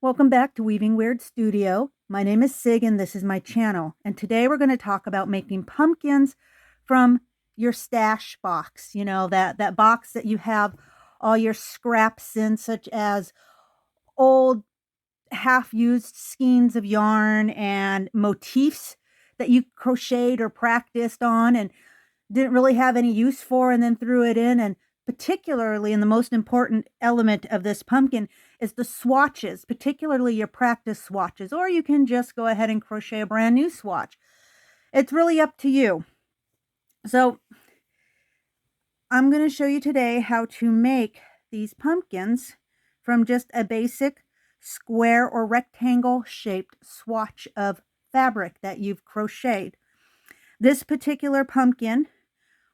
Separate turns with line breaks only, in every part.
Welcome back to Weaving Weird Studio. My name is Sig and this is my channel. And today we're going to talk about making pumpkins from your stash box. You know, that box that you have all your scraps in, such as old half-used skeins of yarn and motifs that you crocheted or practiced on and didn't really have any use for, and then threw it in. And particularly, and the most important element of this pumpkin is the swatches, particularly your practice swatches, or you can just go ahead and crochet a brand new swatch. It's really up to you. So I'm going to show you today how to make these pumpkins from just a basic square or rectangle shaped swatch of fabric that you've crocheted. This particular pumpkin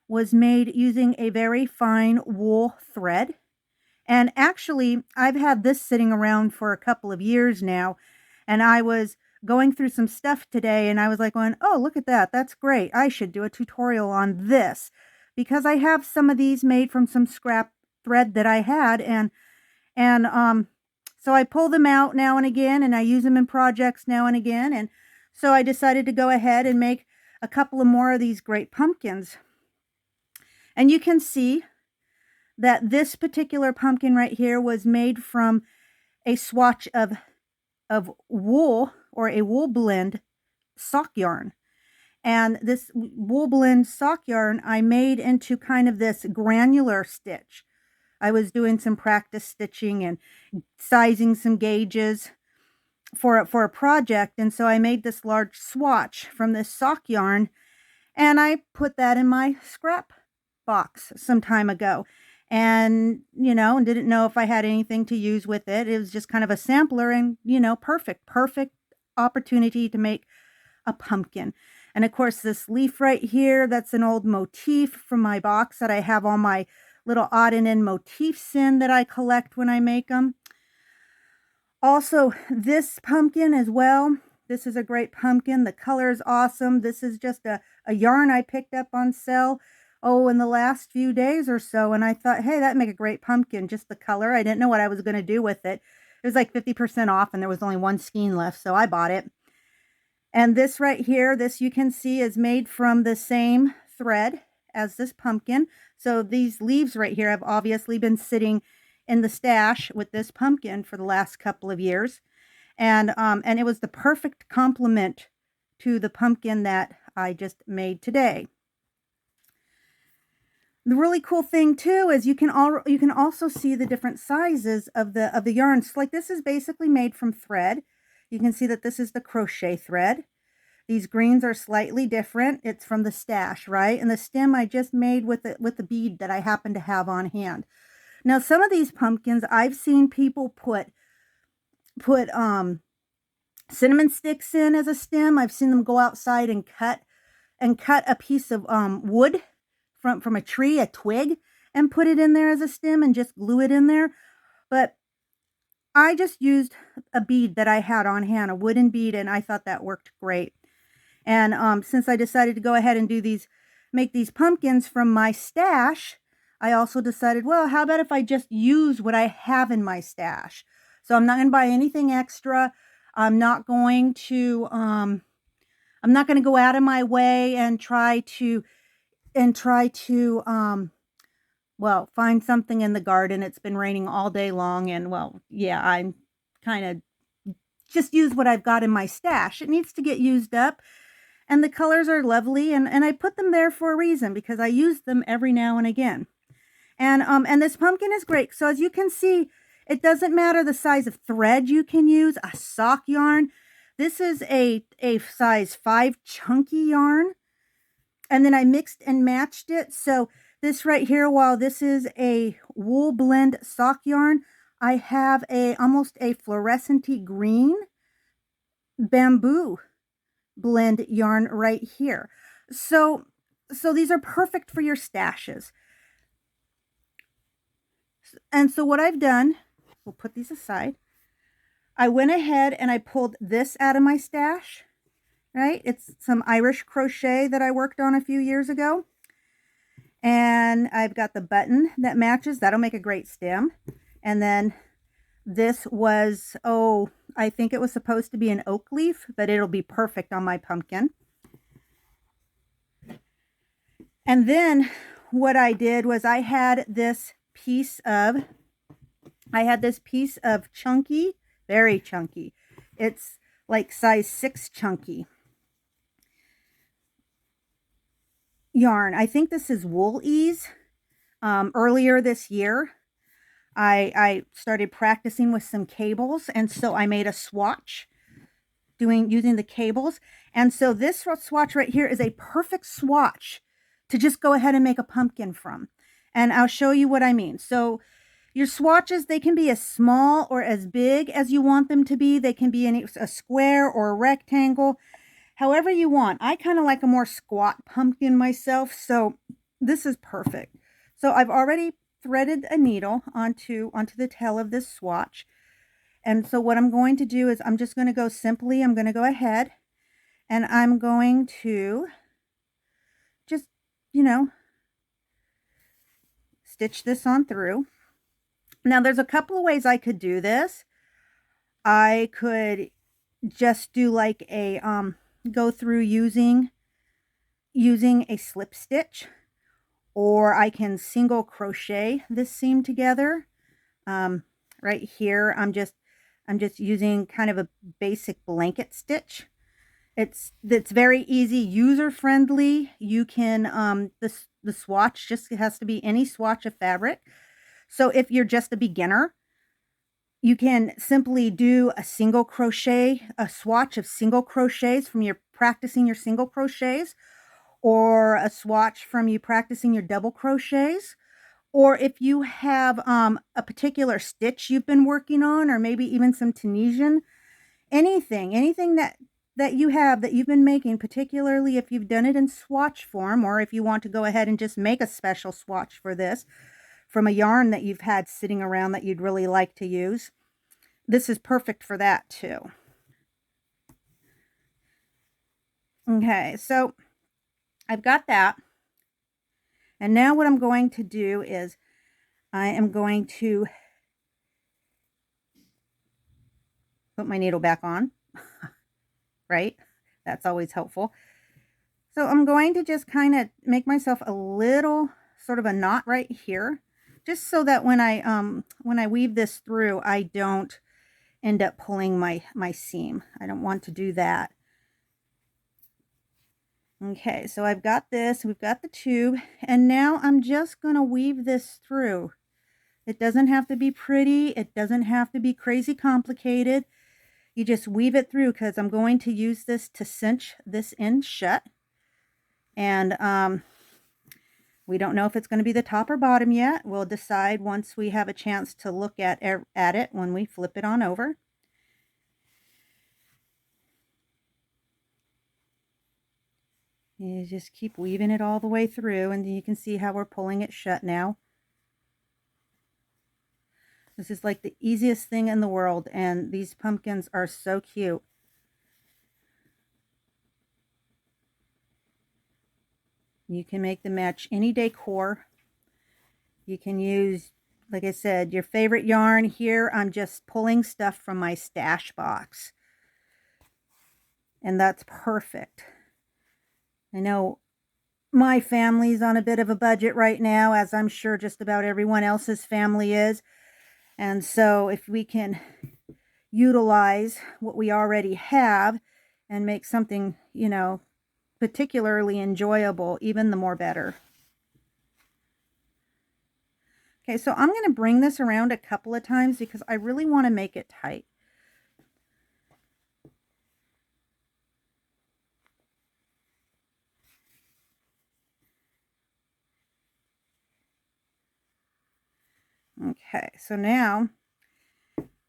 was made using a very fine wool thread. And actually, I've had this sitting around for a couple of years now, and I was going through some stuff today, and I was like going, oh, look at that. That's great. I should do a tutorial on this, because I have some of these made from some scrap thread that I had, and so I pull them out now and again, and I use them in projects now and again, and so I decided to go ahead and make a couple of more of these great pumpkins. And you can see that this particular pumpkin right here was made from a swatch of wool, or a wool blend sock yarn. And this wool blend sock yarn I made into kind of this granular stitch. I was doing some practice stitching and sizing some gauges for a project, and so I made this large swatch from this sock yarn, and I put that in my scrap box some time ago, and didn't know if I had anything to use with it. It was just kind of a sampler, and perfect opportunity to make a pumpkin. And of course, this leaf right here, that's an old motif from my box that I have all my little odd and end motifs in that I collect when I make them. Also, this pumpkin as well. This is a great pumpkin. The color is awesome. This is just a yarn I picked up on sale in the last few days or so, and I thought, hey, that'd make a great pumpkin, just the color. I didn't know what I was going to do with it. It was like 50% off, and there was only one skein left, so I bought it. And this right here, this you can see is made from the same thread as this pumpkin. So these leaves right here have obviously been sitting in the stash with this pumpkin for the last couple of years, and it was the perfect complement to the pumpkin that I just made today. The really cool thing too is you can also see the different sizes of the yarns. Like, this is basically made from thread. You can see that this is the crochet thread. These greens are slightly different. It's from the stash, right? And the stem I just made with the bead that I happen to have on hand. Now, some of these pumpkins I've seen people put cinnamon sticks in as a stem. I've seen them go outside and cut a piece of wood from a tree, a twig, and put it in there as a stem and just glue it in there. But I just used a bead that I had on hand, a wooden bead, and I thought that worked great. And since I decided to go ahead and make these pumpkins from my stash, I also decided, well, how about if I just use what I have in my stash? So I'm not going to buy anything extra. I'm not going to go out of my way and try to find something in the garden. It's been raining all day long, and well, yeah, I'm kind of just use what I've got in my stash. It needs to get used up, and the colors are lovely, and I put them there for a reason, because I use them every now and again. And this pumpkin is great. So as you can see, it doesn't matter the size of thread you can use. A sock yarn. This is a size 5 chunky yarn. And then I mixed and matched it. So this right here, while this is a wool blend sock yarn, I have almost a fluorescent green bamboo blend yarn right here. So these are perfect for your stashes. And so what I've done, we'll put these aside. I went ahead and I pulled this out of my stash. Right? It's some Irish crochet that I worked on a few years ago. And I've got the button that matches. That'll make a great stem. And then this was, I think it was supposed to be an oak leaf, but it'll be perfect on my pumpkin. And then what I did was I had this piece of chunky, very chunky. It's like size 6 chunky yarn. I think this is Wool Ease. Earlier this year, I started practicing with some cables, and so I made a swatch using the cables. And so this swatch right here is a perfect swatch to just go ahead and make a pumpkin from. And I'll show you what I mean. So your swatches, they can be as small or as big as you want them to be. They can be a square or a rectangle, however you want. I kind of like a more squat pumpkin myself, so this is perfect. So I've already threaded a needle onto the tail of this swatch. And so what I'm going to do is I'm just going to go simply, I'm going to go ahead and I'm going to just, stitch this on through. Now there's a couple of ways I could do this. I could just do like a, go through using a slip stitch, or I can single crochet this seam together. Right here, I'm just using kind of a basic blanket stitch. It's very easy, user friendly. You can the swatch just has to be any swatch of fabric. So if you're just a beginner, you can simply do a single crochet, a swatch of single crochets from your practicing your single crochets, or a swatch from you practicing your double crochets. Or if you have a particular stitch you've been working on, or maybe even some Tunisian, anything that you have that you've been making, particularly if you've done it in swatch form, or if you want to go ahead and just make a special swatch for this from a yarn that you've had sitting around that you'd really like to use. This is perfect for that too. Okay, so I've got that. And now what I'm going to do is I am going to put my needle back on, right? That's always helpful. So I'm going to just kind of make myself a little sort of a knot right here, just so that when I weave this through, I don't end up pulling my seam. I don't want to do that. Okay, so I've got this, we've got the tube, and now I'm just going to weave this through. It doesn't have to be pretty. It doesn't have to be crazy complicated. You just weave it through, because I'm going to use this to cinch this end shut. And we don't know if it's going to be the top or bottom yet. We'll decide once we have a chance to look at it when we flip it on over. You just keep weaving it all the way through, and you can see how we're pulling it shut now. This is like the easiest thing in the world, and these pumpkins are so cute. You can make them match any decor. You can use, like I said, your favorite yarn. Here I'm just pulling stuff from my stash box, and that's perfect. I know my family's on a bit of a budget right now, as I'm sure just about everyone else's family is. And so if we can utilize what we already have and make something, particularly enjoyable, even the more better. Okay, so I'm going to bring this around a couple of times because I really want to make it tight. Okay, so now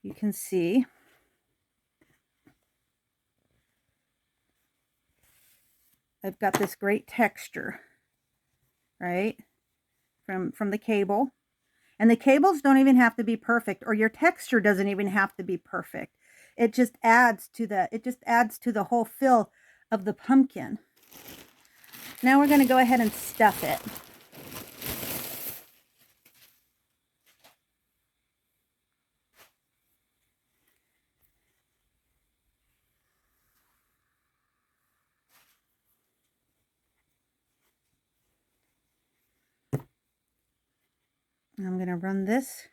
you can see I've got this great texture, right, from the cable. And the cables don't even have to be perfect, or your texture doesn't even have to be perfect. It just adds to the whole feel of the pumpkin. Now we're going to go ahead and stuff it. I'm going to run this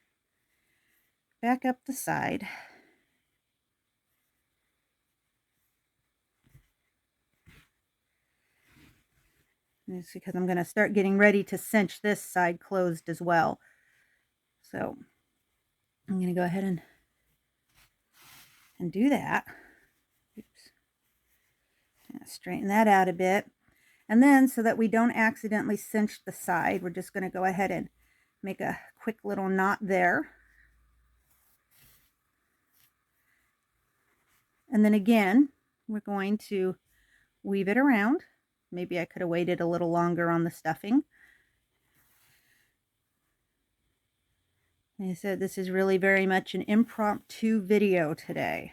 back up the side. And it's because I'm going to start getting ready to cinch this side closed as well. So I'm going to go ahead and do that. Oops. Straighten that out a bit. And then, so that we don't accidentally cinch the side, we're just going to go ahead and make a quick little knot there. And then again, we're going to weave it around. Maybe I could have waited a little longer on the stuffing. Like I said, this is really very much an impromptu video today.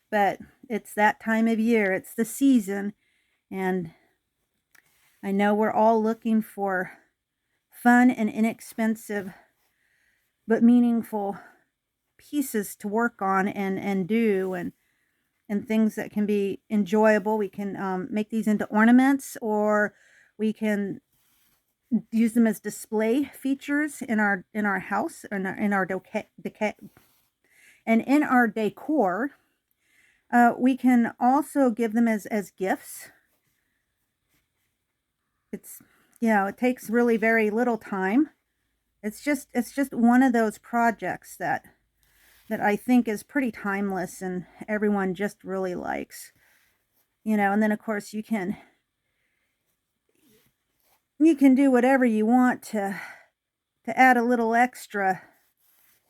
But it's that time of year, it's the season, and I know we're all looking for fun and inexpensive but meaningful pieces to work on and do, and things that can be enjoyable. We can make these into ornaments, or we can use them as display features in our house, and in our decor. We can also give them as gifts. It's, you know, it takes really very little time. It's just one of those projects that I think is pretty timeless and everyone just really likes. You know, and then of course you can do whatever you want to add a little extra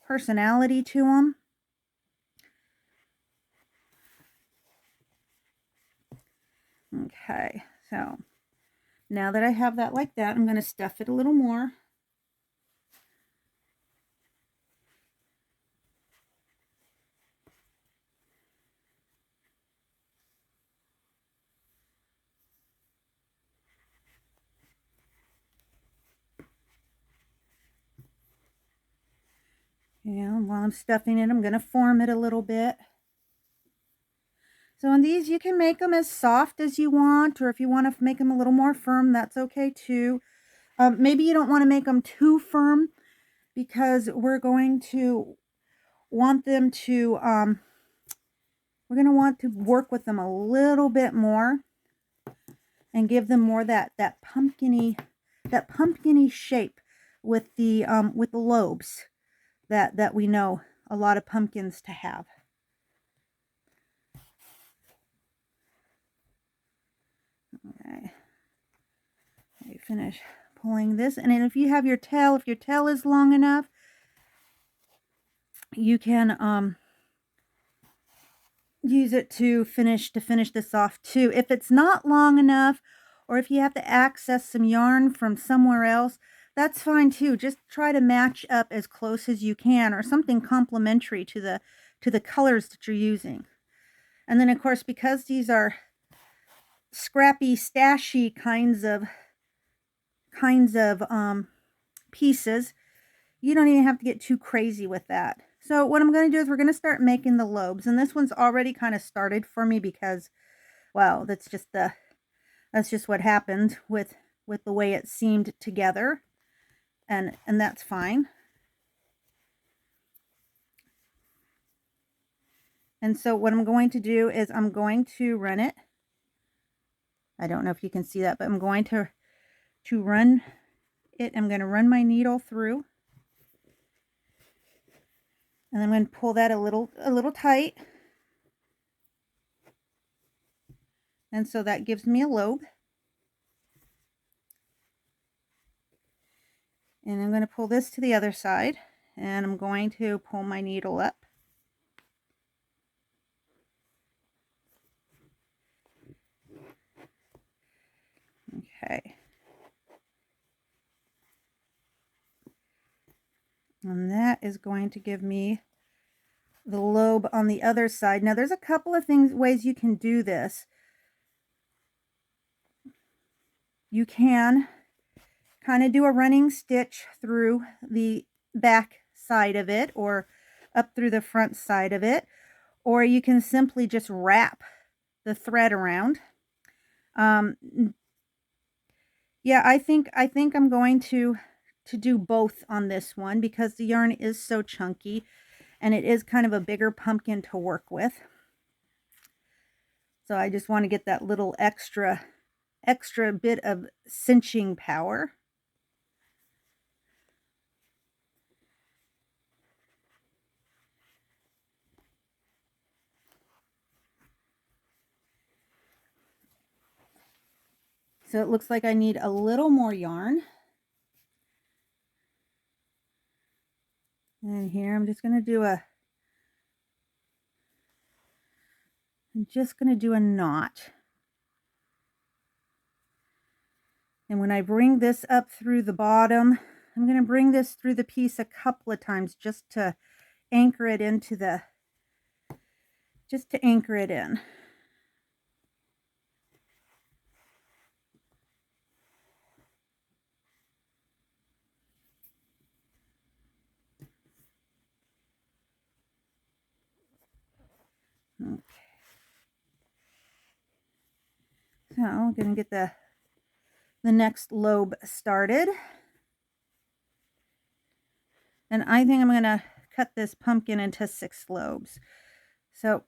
personality to them. Okay, so now that I have that like that, I'm going to stuff it a little more. And while I'm stuffing it, I'm going to form it a little bit. So on these, you can make them as soft as you want, or if you want to make them a little more firm, that's okay too. Maybe you don't want to make them too firm, because we're going to want them to, we're going to want to work with them a little bit more and give them more that pumpkin-y shape with the lobes that we know a lot of pumpkins to have. Okay, I finish pulling this, and then if you have your tail, if your tail is long enough, you can use it to finish this off too. If it's not long enough, or if you have to access some yarn from somewhere else, that's fine too. Just try to match up as close as you can, or something complementary to the colors that you're using. And then of course, because these are scrappy, stashy kinds of pieces, you don't even have to get too crazy with that. So what I'm going to do is we're going to start making the lobes, and this one's already kind of started for me because, well, that's just what happened with the way it seamed together, and that's fine. And so what I'm going to do is I'm going to run it. I don't know if you can see that, but I'm going to run it. I'm going to run my needle through, and I'm going to pull that a little tight. And so that gives me a lobe. And I'm going to pull this to the other side, and I'm going to pull my needle up. Okay. And that is going to give me the lobe on the other side. Now there's a couple of ways you can do this. You can kind of do a running stitch through the back side of it, or up through the front side of it, or you can simply just wrap the thread around. Yeah, I think I'm going to to do both on this one because the yarn is so chunky and it is kind of a bigger pumpkin to work with. So I just want to get that little extra bit of cinching power. So it looks like I need a little more yarn. And here I'm just going to do a knot. And when I bring this up through the bottom, I'm going to bring this through the piece a couple of times just to anchor it into the, just to anchor it in. Okay. So I'm going to get the next lobe started. And I think I'm going to cut this pumpkin into 6 lobes. So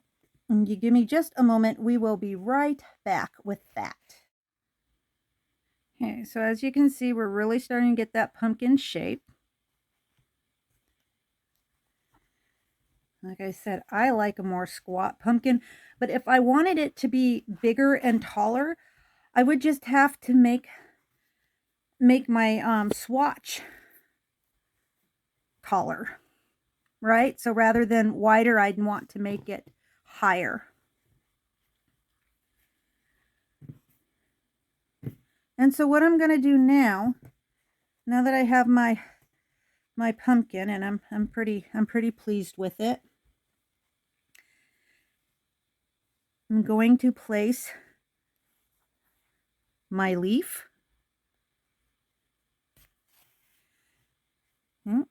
you give me just a moment. We will be right back with that. Okay, so as you can see, we're really starting to get that pumpkin shape. Like I said, I like a more squat pumpkin, but if I wanted it to be bigger and taller, I would just have to make my swatch taller, right? So rather than wider, I'd want to make it higher. And so what I'm going to do now that I have my pumpkin, and I'm pretty pleased with it, I'm going to place my leaf. There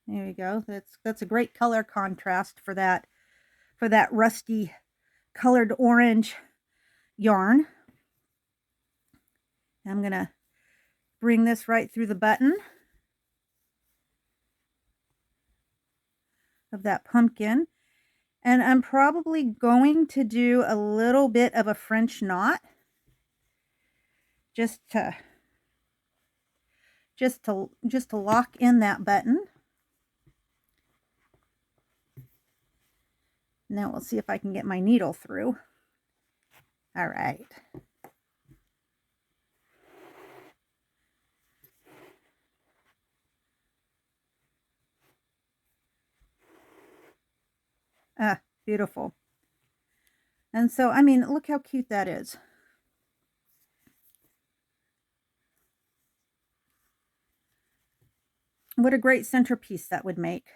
we go. That's a great color contrast for that rusty colored orange yarn. I'm going to bring this right through the button of that pumpkin. And I'm probably going to do a little bit of a French knot just to lock in that button. Now we'll see if I can get my needle through. All right. Ah, beautiful. And so, I mean, look how cute that is. What a great centerpiece that would make.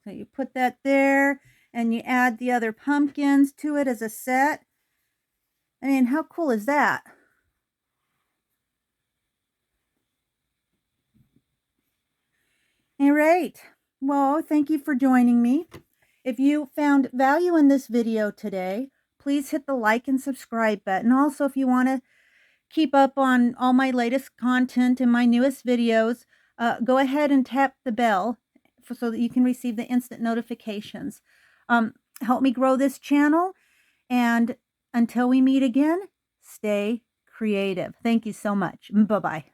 So you put that there and you add the other pumpkins to it as a set. I mean, how cool is that? All right. Well, thank you for joining me. If you found value in this video today, please hit the like and subscribe button. Also, if you want to keep up on all my latest content and my newest videos, go ahead and tap the bell so that you can receive the instant notifications. Help me grow this channel. And until we meet again, stay creative. Thank you so much. Bye-bye.